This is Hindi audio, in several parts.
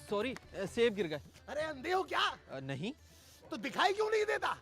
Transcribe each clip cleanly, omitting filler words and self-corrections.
सॉरी, सेब गिर गए। अरे अंधे हो क्या? नहीं। तो दिखाई क्यों नहीं देता?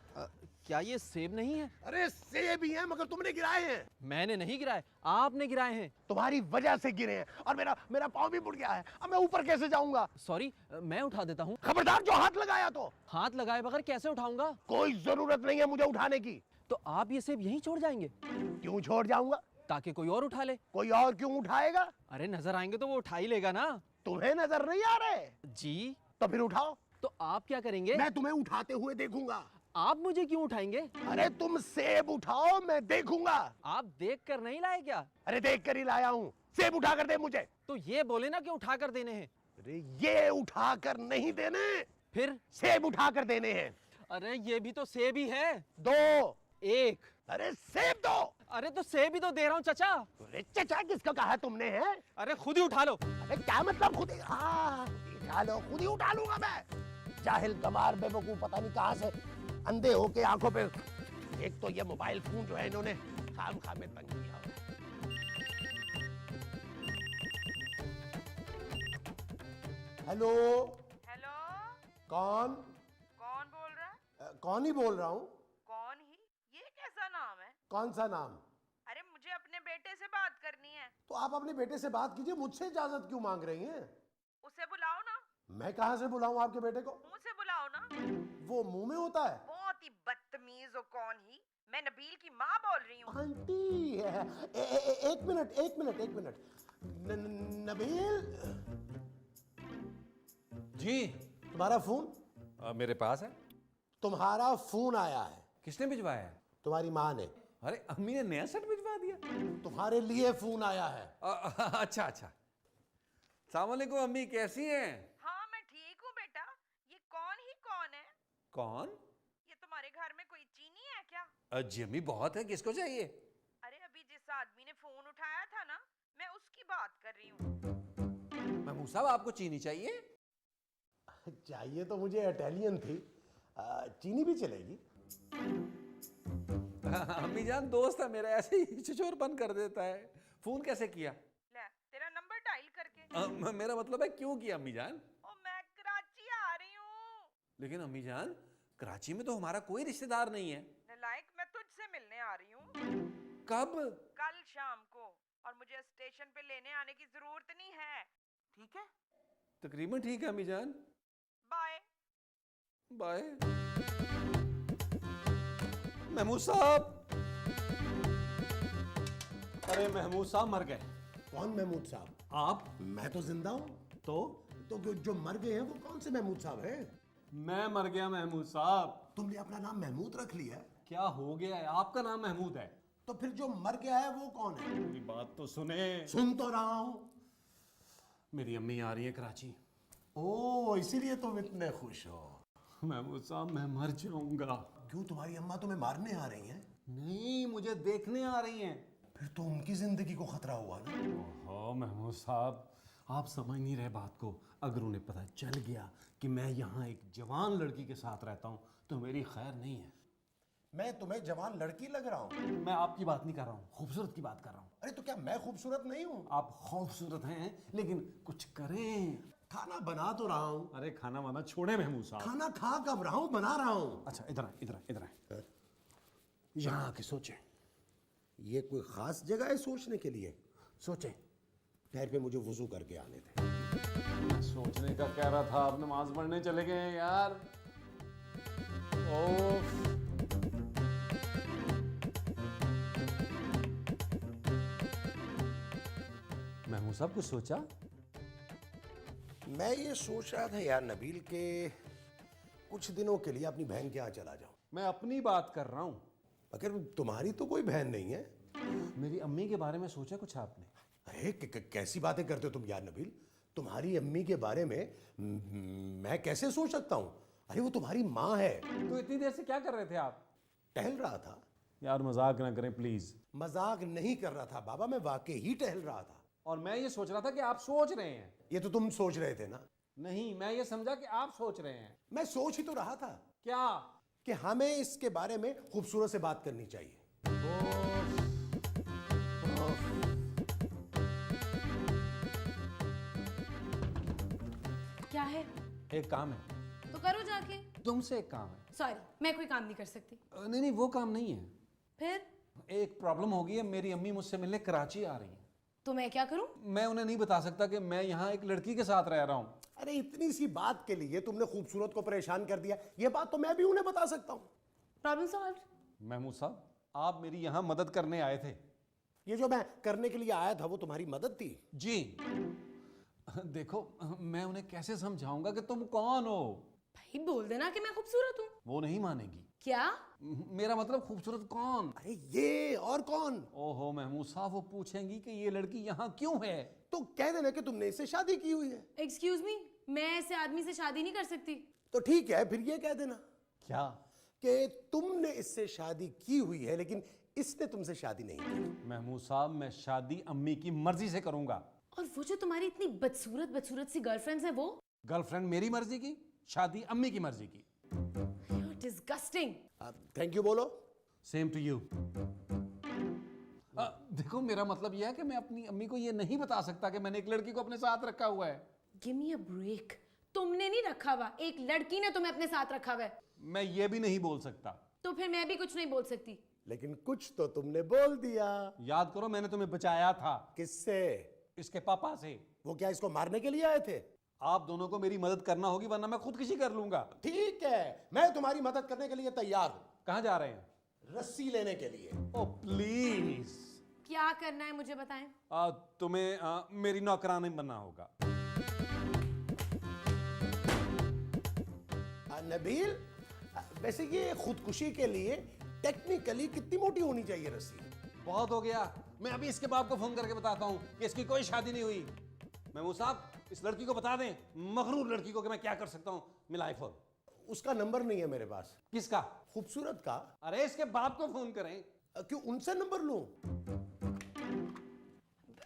क्या ये सेब नहीं है? अरे सेब ही हैं, मगर तुमने गिराए हैं। मैंने नहीं गिराए, आपने गिराए हैं। तुम्हारी वजह से गिरे हैं और मेरा मेरा पाँव भी मुड़ गया है। अब मैं ऊपर कैसे जाऊंगा? सॉरी, मैं उठा देता हूँ। खबरदार, जो हाथ लगाया तो। हाथ लगाए बगैर कैसे उठाऊंगा? कोई जरूरत नहीं है मुझे उठाने की। तो आप ये सेब यहीं छोड़ जाएंगे? क्यों छोड़ जाऊंगा? ताकि कोई और उठा ले। कोई और क्यों उठाएगा? अरे नजर आएंगे तो वो उठा ही लेगा ना। तुम्हें नजर नहीं आ रहे? जी। तो फिर उठाओ। तो आप क्या करेंगे? मैं तुम्हें उठाते हुए देखूंगा। आप मुझे क्यों उठाएंगे? अरे तुम सेब उठाओ, मैं देखूंगा। आप देख कर नहीं लाए क्या? अरे देख कर ही लाया हूँ। सेब उठा कर दे मुझे। तो ये बोले ना कि उठा कर देने हैं। अरे ये उठा कर नहीं देने, फिर? सेब उठा कर देने हैं। अरे ये भी तो सेब ही है। दो। एक। अरे सेब दो। अरे तो सेब ही तो दे रहा हूँ चाचा। अरे चचा किसका कहा तुमने है? अरे खुद ही उठा लो। अरे क्या मतलब खुद ही? उठा लो, खुद ही उठा लूंगा मैं। जाहिल गमार बेवकूफ, पता नहीं कहां से अंधे होके आंखों पे। एक तो ये मोबाइल फोन जो है इन्होंने खाम खाम में तंग किया हुआ है। हेलो। हेलो। कौन? कौन बोल रहा है? कौन ही बोल रहा हूँ। कौन ही? ये कैसा नाम है? कौन सा नाम? अरे मुझे अपने बेटे से बात करनी है। तो आप अपने बेटे से बात कीजिए, मुझसे इजाजत क्यों मांग रही हैं? उसे बुलाओ ना। मैं कहां से बुलाऊं आपके बेटे को? मुंह से बुलाओ ना। वो मुंह में होता है। बहुत ही बदतमीज हो। कौन ही? मैं नबील की माँ बोल रही हूँ। आंटी एक मिनट, एक मिनट, एक मिनट। नबील जी। तुम्हारा फोन? मेरे पास है। तुम्हारा फोन आया है। किसने भिजवाया है? तुम्हारी माँ ने। अरे अम्मी ने नया सेट भिजवा दिया। तुम्हारे लिए फोन आया है। अच्छा अच्छा। अस्सलाम वालेकुम अम्मी, कैसी हैं? हाँ मैं ठीक हूँ बेटा। ये कौन है? कौन? ये तुम्हारे घर में कोई चीनी है क्या? जी अम्मी बहुत है, किसको चाहिए? अरे अभी जिस आदमी ने फोन उठाया था ना, मैं उसकी बात कर रही हूँ। महमूद साहब आपको चीनी चाहिए? चाहिए तो मुझे इटालियन थी। चीनी भी चलेगी। अम्मी जान दोस्त है मेरा, ऐसे ही छिछोर बंद कर देता है। फोन कैसे किया? ले तेरा नंबर डायल करके। मेरा मतलब है क्यों किया अम्मी जान? ओ मैं कराची आ रही हूँ। लेकिन अम्मी जान कराची में तो हमारा कोई रिश्तेदार नहीं है। नालायक, मैं तुझसे मिलने आ रही हूँ। कब? कल शाम को। और मुझे स्टेशन पे लेने आने की जरूरत नहीं है, ठीक है? तकरीबन ठीक है अम्मी जान। बाय। बाय। महमूद साहब। अरे महमूद साहब मर गए। कौन महमूद साहब? आप? मैं तो जिंदा हूँ। तो जो मर गए हैं वो कौन से महमूद साहब हैं? मैं मर गया महमूद साहब। तुमने अपना नाम महमूद रख लिया? क्या हो गया है? आपका नाम महमूद है। तो फिर जो मर गया है वो कौन है? मेरी बात तो सुने। सुन तो रहा हूँ। मेरी अम्मी आ रही है कराची। ओ इसीलिए तुम इतने खुश हो। महमूद साहब मैं मर जाऊंगा। क्यों, तुम्हारी अम्मा तुम्हें मारने आ रही हैं? नहीं, मुझे देखने आ रही हैं। फिर तो उनकी जिंदगी को खतरा हुआ ना। ओहो महमूद साहब, आप समझ नहीं रहे बात को। अगर उन्हें पता चल गया कि मैं यहाँ एक जवान लड़की के साथ रहता हूँ तो मेरी खैर नहीं है। मैं तुम्हें जवान लड़की लग रहा हूँ? मैं आपकी बात नहीं कर रहा हूँ, खूबसूरत की बात कर रहा हूँ। अरे तो क्या मैं खूबसूरत नहीं हूँ? आप खूबसूरत हैं लेकिन कुछ करें। खाना बना तो रहा हूँ। अरे खाना वाना छोड़े महमूद साहब। खाना खा कब रहा हूँ, बना रहा हूँ। अच्छा इधर आए, इधर आए, इधर आए। यहाँ आके सोचें। ये कोई खास जगह है सोचने के लिए? सोचें। ठहर पे मुझे वुजू करके आने थे। मैं सोचने का कह रहा था, आप नमाज पढ़ने चले गए हैं यार। ओह महमूद साहब कुछ सोचा? मैं ये सोच रहा था यार नबील के कुछ दिनों के लिए अपनी बहन के यहाँ चला जाऊं। मैं अपनी बात कर रहा हूँ। मगर तुम्हारी तो कोई बहन नहीं है। मेरी अम्मी के बारे में सोचा कुछ आपने? अरे कैसी बातें करते हो तुम यार नबील। तुम्हारी अम्मी के बारे में मैं कैसे सोच सकता हूँ? अरे वो तुम्हारी माँ है। तो इतनी देर से क्या कर रहे थे आप? टहल रहा था। यार मजाक ना करें प्लीज। मजाक नहीं कर रहा था बाबा, मैं वाकई ही टहल रहा था। और मैं ये सोच रहा था कि आप सोच रहे हैं। ये तो तुम सोच रहे थे ना। नहीं, मैं ये समझा कि आप सोच रहे हैं। मैं सोच ही तो रहा था क्या? कि हमें इसके बारे में खूबसूरत से बात करनी चाहिए। क्या है? एक काम है, तो करो जाके। तुमसे एक काम है। सॉरी, मैं कोई काम नहीं कर सकती। नहीं नहीं, वो काम नहीं है। फिर एक प्रॉब्लम हो गई है, मेरी अम्मी मुझसे मिलने कराची आ रही है। तो मैं क्या करूं? मैं उन्हें नहीं बता सकता कि मैं यहाँ एक लड़की के साथ रह रहा हूँ। अरे इतनी सी बात के लिए तुमने खूबसूरत को परेशान कर दिया, ये बात तो मैं भी उन्हें बता सकता हूँ। Problem solve. महमूद साहब, आप मेरी यहाँ मदद करने आए थे। ये जो मैं करने के लिए आया था वो तुम्हारी मदद थी? जी। देखो, मैं उन्हें कैसे समझाऊंगा कि तुम कौन हो? भाई बोल देना कि मैं खूबसूरत हूँ। वो नहीं मानेगी। क्या? मेरा मतलब खूबसूरत कौन? अरे ये और कौन? ओहो महमूद साहब, वो पूछेंगी कि ये लड़की यहाँ क्यों है। तो कह देना कि तुमने इससे शादी की हुई है। एक्सक्यूज मी, मैं ऐसे आदमी से शादी नहीं कर सकती। तो ठीक है, फिर ये कह देना क्या? कि तुमने इससे शादी की हुई है लेकिन इसने तुमसे शादी नहीं की। महमूद साहब, मैं शादी अम्मी की मर्जी से करूंगा। और वो जो तुम्हारी इतनी बदसूरत सी गर्लफ्रेंड्स है, वो? गर्लफ्रेंड मेरी मर्जी की, शादी अम्मी की मर्जी की। You're disgusting. थैंक यू बोलो। Same to you. देखो, मेरा मतलब यह है कि मैं अपनी अम्मी को ये नहीं बता सकता कि मैंने एक लड़की को अपने साथ रखा हुआ है। Give me a break. तुमने नहीं रखा हुआ, एक लड़की ने तुम्हें अपने साथ रखा हुआ है। मैं ये भी नहीं बोल सकता। तो फिर मैं भी कुछ नहीं बोल सकती। लेकिन कुछ तो तुमने बोल दिया। याद करो, मैंने तुम्हें बचाया था। किससे? इसके पापा से। वो क्या इसको मारने के लिए आए थे? आप दोनों को मेरी मदद करना होगी, वरना मैं खुदकुशी कर लूंगा। ठीक है, मैं तुम्हारी मदद करने के लिए तैयार हूं। कहाँ जा रहे हैं? रस्सी लेने के लिए। ओ प्लीज। क्या करना है मुझे बताएं। तुम्हें मेरी नौकरानी बनना होगा। नबील, वैसे ये खुदकुशी के लिए टेक्निकली कितनी मोटी होनी चाहिए रस्सी? बहुत हो गया, मैं अभी इसके बाप को फोन करके बताता हूँ कि इसकी कोई शादी नहीं हुई। महमूद साहब, इस लड़की को बता दें, मगरूर लड़की को, कि मैं क्या कर सकता हूँ। मिलाए फोन। उसका नंबर नहीं है मेरे पास। किसका? खूबसूरत का। अरे इसके बाप को फोन करें। क्यों, उनसे नंबर लूं?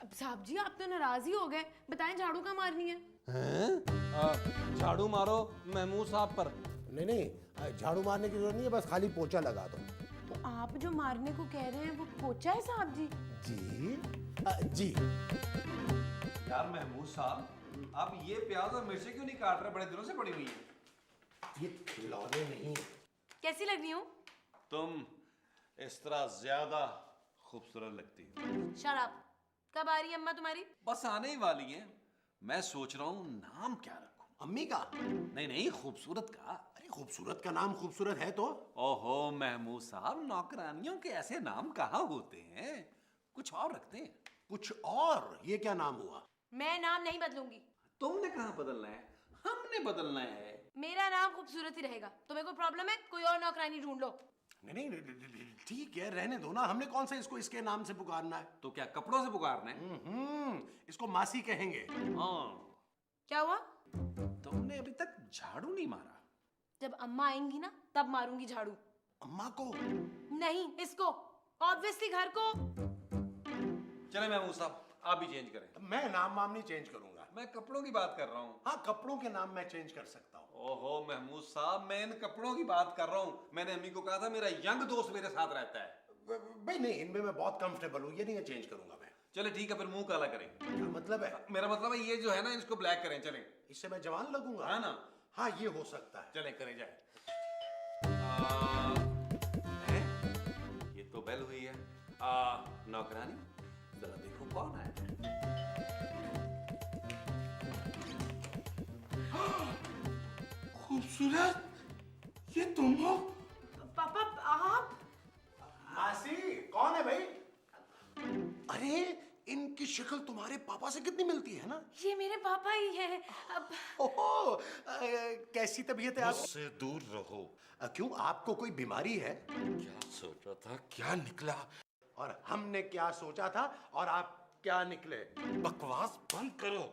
अब साहब जी, आप तो नाराज ही हो गए। बताएं, झाड़ू कहाँ मारनी है? झाड़ू मारो महमूद साहब पर। नहीं नहीं, झाड़ू मारने की जरूरत नहीं है, बस खाली पोछा लगा दो। तो आप जो मारने को कह रहे हैं वो पोछा है साहब जी? जी। यार महमूद साहब, आप ये प्याज और मिर्ची क्यों नहीं काट रहे? बड़े दिनों से पड़ी हुई है। ये खिलौने नहीं। कैसी लग रही हूँ? तुम इस तरह ज्यादा खूबसूरत लगती हो। शराब। कब आ रही है अम्मा तुम्हारी? बस आने ही वाली हैं। मैं सोच रहा हूँ नाम क्या रखूं। अम्मी का? नहीं, खूबसूरत का। अरे खूबसूरत का नाम खूबसूरत है तो। ओहो महमूद साहब, नौकरानियों के ऐसे नाम कहाँ होते हैं, कुछ और रखते हैं। कुछ और? ये क्या नाम हुआ? मैं नाम नहीं बदलूंगी। तुमने कहाँ बदलना है, हमने बदलना है। मेरा नाम खूबसूरत ही रहेगा। तुम्हें कोई प्रॉब्लम है? कोई और नौकरानी ढूंढ लो। नहीं, ठीक है, रहने दो ना। हमने कौन सा इसको इसके नाम से पुकारना है? तो क्या कपड़ों से पुकारना है? इसको मासी कहेंगे। हाँ। क्या हुआ? तुमने अभी तक झाड़ू नहीं मारा। जब अम्मा आएंगी ना, तब मारूंगी झाड़ू। अम्मा को? नहीं, इसको। ऑब्वियसली घर को। चले महमूद साहब, आप भी चेंज करें। मैं नाम वाम नहीं चेंज करूंगा। मैं कपड़ों की बात कर रहा हूँ। हाँ, कपड़ों के नाम मैं चेंज कर सकता हूँ। ओहो महमूद साहब, मैं इन कपड़ों की बात कर रहा हूँ। मैंने अम्मी को कहा था मेरा यंग दोस्त मेरे साथ रहता है। भाई नहीं, इनमें मैं बहुत कंफर्टेबल हूँ, ये नहीं चेंज करूंगा मैं। चले ठीक है, फिर मुंह काला करें। क्या मतलब है? मेरा मतलब है ये जो है ना, इसको ब्लैक करें। चलें। इससे मैं जवान लगूंगा? हाँ ना? हाँ, ये हो सकता है। चलें, करें जाए। ये तो बेल हुई है। नौकरानी, जरा देखो कौन आया है। खूबसूरत, ये तुम हो? पापा, आप? मासी, कौन है भाई? अरे इनकी शक्ल तुम्हारे पापा से कितनी मिलती है ना? ये मेरे पापा ही हैं। अब ओहो, कैसी तबीयत है आप? मुझसे दूर रहो। क्यों, आपको कोई बीमारी है? क्या सोचा था, क्या निकला। और हमने क्या सोचा था और आप क्या निकले? बकवास बंद करो।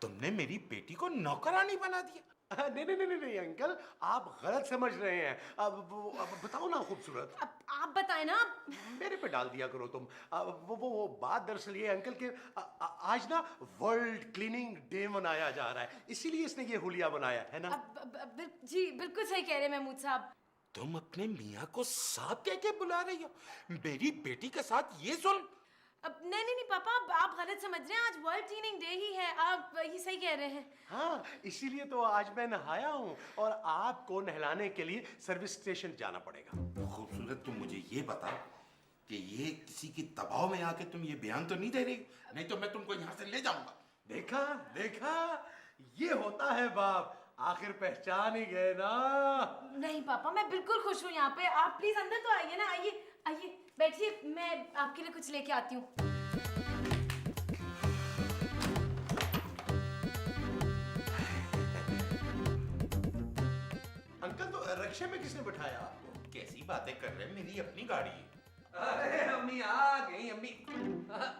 तुमने मेरी बेटी को नौकरानी बना दिया। नहीं अंकल, आप गलत समझ रहे हैं। अब बताओ ना खूबसूरत। अब आप बताएं ना। मेरे पे डाल दिया करो तुम। वो बात दरअसल ये अंकल के आज ना वर्ल्ड क्लीनिंग डे मनाया जा रहा है, इसीलिए इसने ये हुलिया बनाया है ना। जी बिल्कुल सही कह रहे हैं महमूद साहब। तुम अपने मियाँ को सांप कह के बुला रही हो। मेरी बेटी के साथ ये जुल्म। अब नहीं पापा, आप गलत समझ रहे हैं। आज वर्ल्ड क्लीनिंग डे ही है, आप ही सही कह रहे हैं। हाँ, इसीलिए तो आज मैं नहाया हूँ और आपको नहलाने के लिए सर्विस स्टेशन जाना पड़ेगा। खूबसूरत, तुम मुझे ये बता कि ये किसी की दबाव में आके तुम ये बयान तो नहीं दे रही? नहीं तो मैं तुमको यहाँ से ले जाऊंगा। देखा देखा, ये होता है बाप, आखिर पहचान ही गए ना। नहीं पापा, मैं बिल्कुल खुश हूँ यहाँ पे। आप प्लीज अंदर तो आइए ना, आइए आइए बैठिए, मैं आपके लिए कुछ लेके आती हूँ। अंकल, तो रिक्शे में किसने बिठाया आपको? कैसी बातें कर रहे हैं, मेरी अपनी गाड़ी है। अरे अम्मी आ गई अम्मी।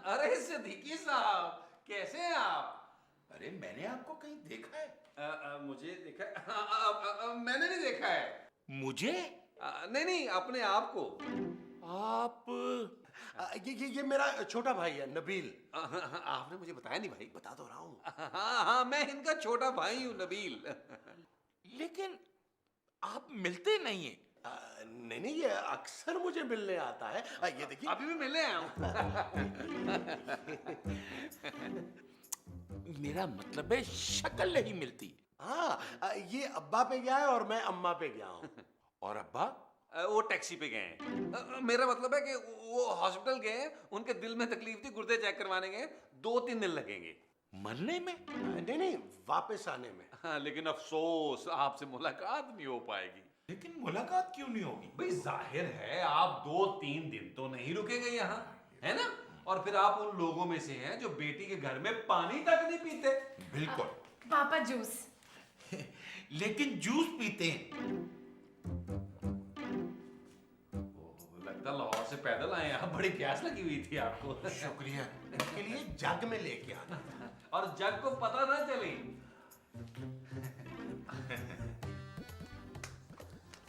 अरे सिद्दीकी साहब, कैसे हैं आप? अरे मैंने आपको कहीं देखा है? मुझे देखा है? मैंने नहीं देखा है। मुझे? नहीं नहीं, अपने आप को। आप ये मेरा छोटा भाई है, नबील। आपने मुझे बताया नहीं भाई। बता तो रहा हूँ। हाँ हाँ, मैं इनका छोटा भाई हूँ, नबील। लेकिन आप मिलते नहीं है। नहीं नहीं, ये अक्सर मुझे मिलने आता है। ये देखिए, अभी भी मिलने आया हूँ। मेरा मतलब है शक्ल नहीं मिलती। हाँ, ये अब्बा पे गया है और मैं अम्मा पे गया हूँ। और अब्बा? वो टैक्सी पे गए हैं। मेरा मतलब है कि वो हॉस्पिटल गए हैं, उनके दिल में तकलीफ थी, गुर्दे चेक करवाने गए, 2-3 दिन लगेंगे। मरने में? नहीं नहीं, वापस आने में। हाँ, लेकिन अफसोस आपसे मुलाकात नहीं हो पाएगी। लेकिन मुलाकात क्यों नहीं होगी? भाई जाहिर है आप 2-3 दिन तो नहीं रुकेंगे यहाँ, है ना? और फिर आप उन लोगों में से हैं जो बेटी के घर में पानी तक नहीं पीते। बिल्कुल। पापा जूस। लेकिन जूस पीते हैं। लगता लाहौर से पैदल आए हैं, बड़ी प्यास लगी हुई थी आपको। शुक्रिया। इसके लिए जग में लेके आना। और जग को पता ना चले।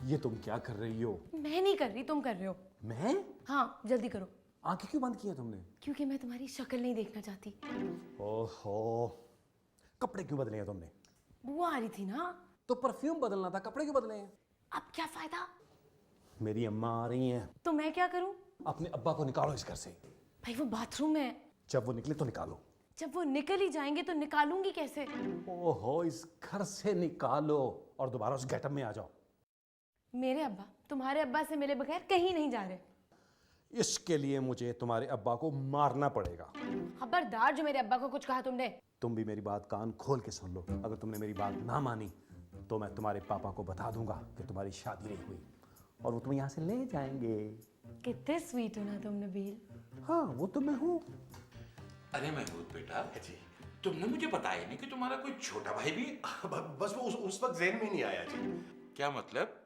ये तुम क्या कर रही हो? मैं नहीं कर रही, तुम कर रहे हो। मैं? हाँ जल्दी करो। आंखें क्यों बंद की है तुमने? क्योंकि मैं तुम्हारी शक्ल नहीं देखना चाहती। ओहो, कपड़े क्यों बदले हैं तुमने? बुआ आ रही थी ना। तो परफ्यूम बदलना था, कपड़े क्यों बदले हैं? अब क्या फायदा? मेरी अम्मा आ रही हैं। तो मैं क्या करूं? अपने अब्बा को निकालो इस घर से। भाई वो बाथरूम में है। जब वो निकले तो निकालो। जब वो निकल ही जाएंगे तो निकालूंगी कैसे? ओहो, इस घर से निकालो और दोबारा उस गेटअप में आ जाओ। मेरे अब्बा तुम्हारे अब्बा से मिले बगैर कहीं नहीं जा रहे। इसके लिए मुझे तुम्हारे अब्बा को मारना पड़ेगा। खबरदार, जो मेरे अब्बा को कुछ कहा तुमने। तुम भी मेरी बात कान खोल के सुन लो। अगर तुमने मेरी बात ना मानी तो मैं तुम्हारे पापा को बता दूंगा कि तुम्हारी शादी नहीं हुई और वो तुम्हें यहाँ से ले जाएंगे। कितने स्वीट हो ना तुम नबील। हाँ, वो तो मैं हूँ। अरे महमूद बेटा जी, तुमने मुझे बताया नहीं कि तुम्हारा कोई छोटा भाई भी है? बस वो उस वक्त ज़हन में नहीं आया जी। क्या मतलब?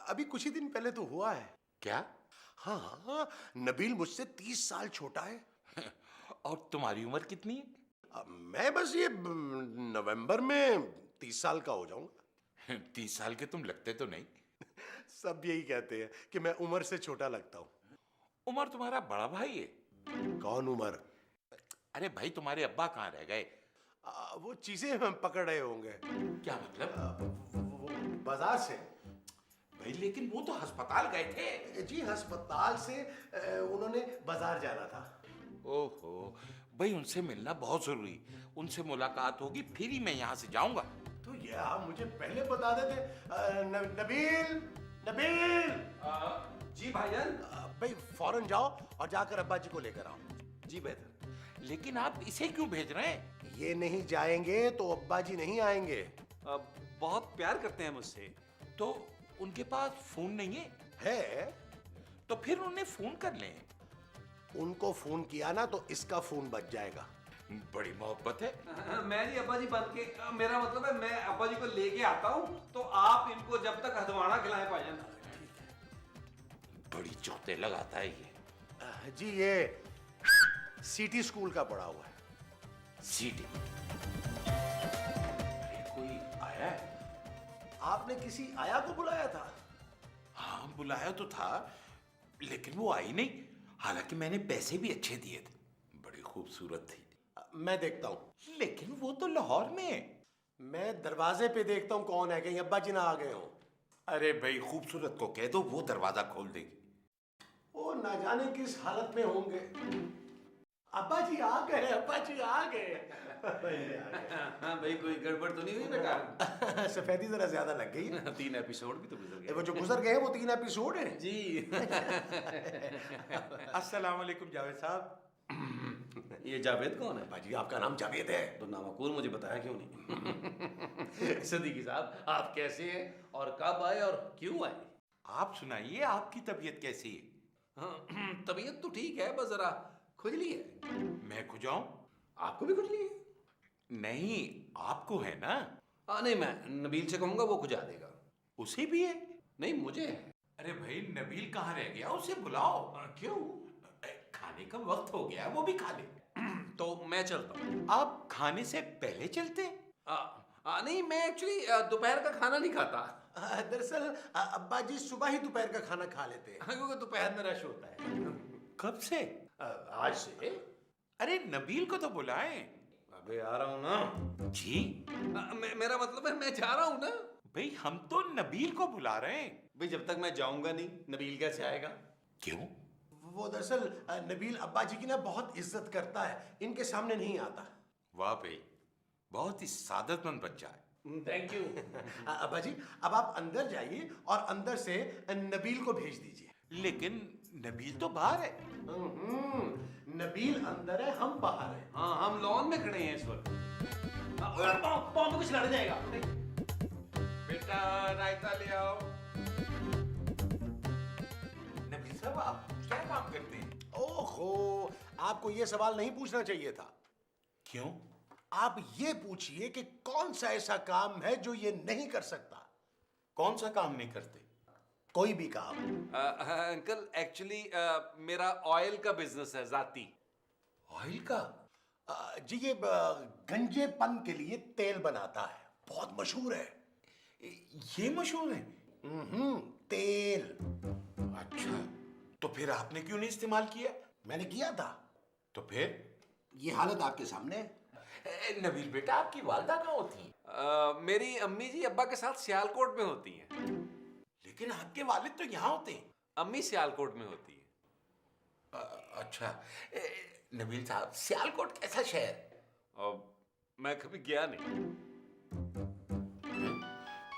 अभी कुछ ही दिन पहले तो हुआ है। क्या? हाँ हाँ, नबील मुझसे 30 साल छोटा है। और तुम्हारी उम्र कितनी है? मैं बस ये नवंबर में 30 साल का हो जाऊंगा। 30 साल के तुम लगते तो नहीं। सब यही कहते हैं कि मैं उम्र से छोटा लगता हूँ। उमर तुम्हारा बड़ा भाई है? कौन उमर? अरे भाई, तुम्हारे अब्बा कहाँ रह गए? वो चीजें हम पकड़ रहे होंगे। क्या मतलब? बाजार से। भाई लेकिन वो तो अस्पताल गए थे। जी, अस्पताल से उन्होंने बाजार जाना था। ओहो भाई, उनसे मिलना बहुत जरूरी। उनसे मुलाकात होगी फिर ही मैं यहाँ से जाऊंगा। तो ये आप मुझे पहले बता देते। नबील, नबील। जी भाईजान। भाई फौरन जाओ और जाकर अब्बा जी को लेकर आओ। जी बेहतर। लेकिन आप इसे क्यों भेज रहे हैं? ये नहीं जाएंगे तो अब्बा जी नहीं आएंगे। बहुत प्यार करते हैं मुझसे। तो उनके पास फोन नहीं है? है? तो फिर उन्हें फोन कर लें। उनको फोन किया ना तो इसका फोन बच जाएगा। बड़ी मोहब्बत है। मैं जी अब्बा जी बन के, मेरा मतलब है मैं अब्बा जी को लेके आता हूँ तो आप इनको जब तक हदवाना खिलाए भाईजान। बड़ी चौथे लगाता है ये। जी, ये सिटी स्कूल का पढ़ा हुआ है। सीटी। कोई आया है? आपने किसी आया को बुलाया था? हाँ बुलाया तो था, लेकिन वो आई नहीं। हालांकि मैंने पैसे भी अच्छे दिए थे। बड़ी खूबसूरत थी। मैं देखता हूँ। लेकिन वो तो लाहौर में है। मैं दरवाजे पे देखता हूँ कौन है, कहीं अब्बा जी ना आ गए हो। अरे भाई, खूबसूरत को कह दो, वो दरवाजा खोल देगी। वो ना जाने किस हालत में होंगे। अब्बा जी आ गए, अब्बा जी आ गए। हाँ भाई, कोई गड़बड़ तो नहीं हुई बेटा? सफेदी जरा ज्यादा लग गई। 3 एपिसोड भी तो गुजर गए। वो जो गुजर गए वो 3 एपिसोड हैं। जी। अस्सलाम वालेकुम जावेद साहब। ये जावेद कौन है? बाजी आपका नाम जावेद है। तो नामाकूल मुझे बताया क्यों नहीं? सदीकी साहब, आप कैसे हैं और कब आए और क्यों आए? आप सुनाइए, आपकी तबीयत कैसी है? हाँ, तबीयत तो ठीक है, बस जरा खुजली है। मैं खुजाऊं? आपको भी खुजली है? नहीं, आपको है ना? नहीं, मैं नबील से कहूंगा, वो खुजा देगा। उसे भी है? नहीं, मुझे है। अरे भाई, नबील कहाँ रह गया? उसे बुलाओ। क्यों? खाने का वक्त हो गया, वो भी खा ले। तो मैं चलता हूँ। आप खाने से पहले चलते? नहीं, मैं एक्चुअली दोपहर का खाना नहीं खाता। दरअसल अब्बा जी सुबह ही दोपहर का खाना खा लेते हैं। क्योंकि दोपहर में रश होता है। कब से? आज से। अरे नबील को तो बुलाएं। अबे आ रहा हूँ ना। जी? मेरा मतलब है मैं जा रहा हूँ ना। भाई हम तो नबील को बुला रहे हैं। भाई जब तक मैं जाऊंगा नहीं, नबील कैसे आएगा? क्यों? वो दरअसल नबील अब्बा जी की ना बहुत इज्जत करता है, इनके सामने नहीं आता। वाह भाई, बहुत ही सादतमंद बच्चा है। Thank you. अब्बा जी अब आप अंदर जाइए और अंदर से नबील को भेज दीजिए। लेकिन नबील तो बाहर है। नबील अंदर है, हम बाहर हैं। हाँ, हम लॉन में खड़े हैं इस वक्त। पाँव में कुछ लड़ जाएगा। बेटा रायता ले आओ। नबील साहब, आप क्या काम करते हैं? ओहो, आपको ये सवाल नहीं पूछना चाहिए था। क्यों? आप ये पूछिए कि कौन सा ऐसा काम है जो ये नहीं कर सकता। कौन सा काम नहीं करते? कोई भी काम। अंकल एक्चुअली मेरा ऑयल का बिजनेस है, जाती। ऑयल का? जी ये गंजेपन के लिए तेल बनाता है, बहुत मशहूर है। ये मशहूर है? तेल। अच्छा, तो फिर आपने क्यों नहीं इस्तेमाल किया? मैंने किया था। तो फिर? ये हालत आपके सामने है। नबील बेटा, आपकी वालदा कहाँ होती है? मेरी अम्मी जी अब्बा के साथ सियालकोट में होती हैं। लेकिन आपके वालिद तो यहाँ होते हैं। अम्मी सियालकोट में होती है। अच्छा, नबील साहब, सियालकोट कैसा शहर? और मैं कभी गया नहीं।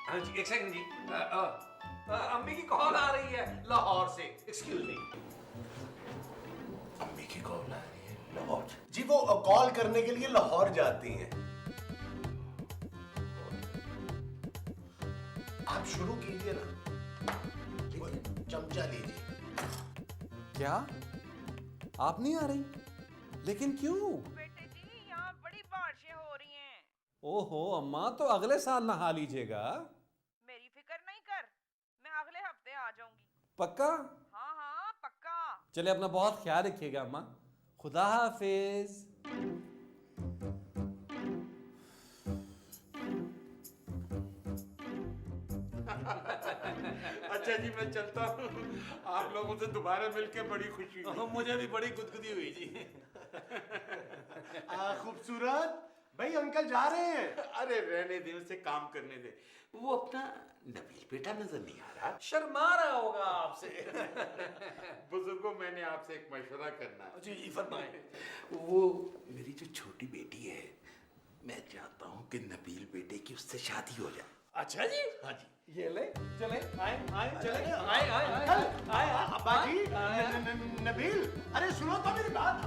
हाँ जी, एक सेकंड जी। अम्मी की कॉल आ रही है लाहौर से। Excuse me. अम्मी की कॉल आ रही है लाहौर? जी वो कॉल करने के लिए लाहौर जाती हैं। आप शुरू कीजिए ना। वो चमचा लीजिए। क्या? आप नहीं आ रही? लेकिन क्यों? बेटे जी, यहाँ बड़ी बारिशें हो रही हैं। ओहो अम्मा, तो अगले साल नहा लीजिएगा। मेरी फिक्र नहीं कर, मैं अगले हफ्ते आ जाऊंगी। पक्का? हाँ हाँ पक्का। चले, अपना बहुत ख्याल रखिएगा अम्मा। खुदा हाफिज। अच्छा जी, मैं चलता हूँ। आप लोगों से दोबारा मिलकर बड़ी खुशी हुई। मुझे भी बड़ी गुदगुदी हुई जी। खूबसूरत भाई, अंकल जा रहे हैं। अरे रहने दे, उसे काम करने दे। वो अपना नबील बेटा नजर नहीं आ रहा? शर्मा रहा होगा आपसे। बुजुर्गों, मैंने आपसे एक मशवरा करना है। जी फरमाएं। वो मेरी जो छोटी बेटी है, मैं चाहता हूँ कि नबील बेटे की उससे शादी हो जाए। अच्छा जी। हाँ जी। ये ले, चले, आए, चले, आए। अब्बा जी, नबील, अरे सुनो तो मेरी बात।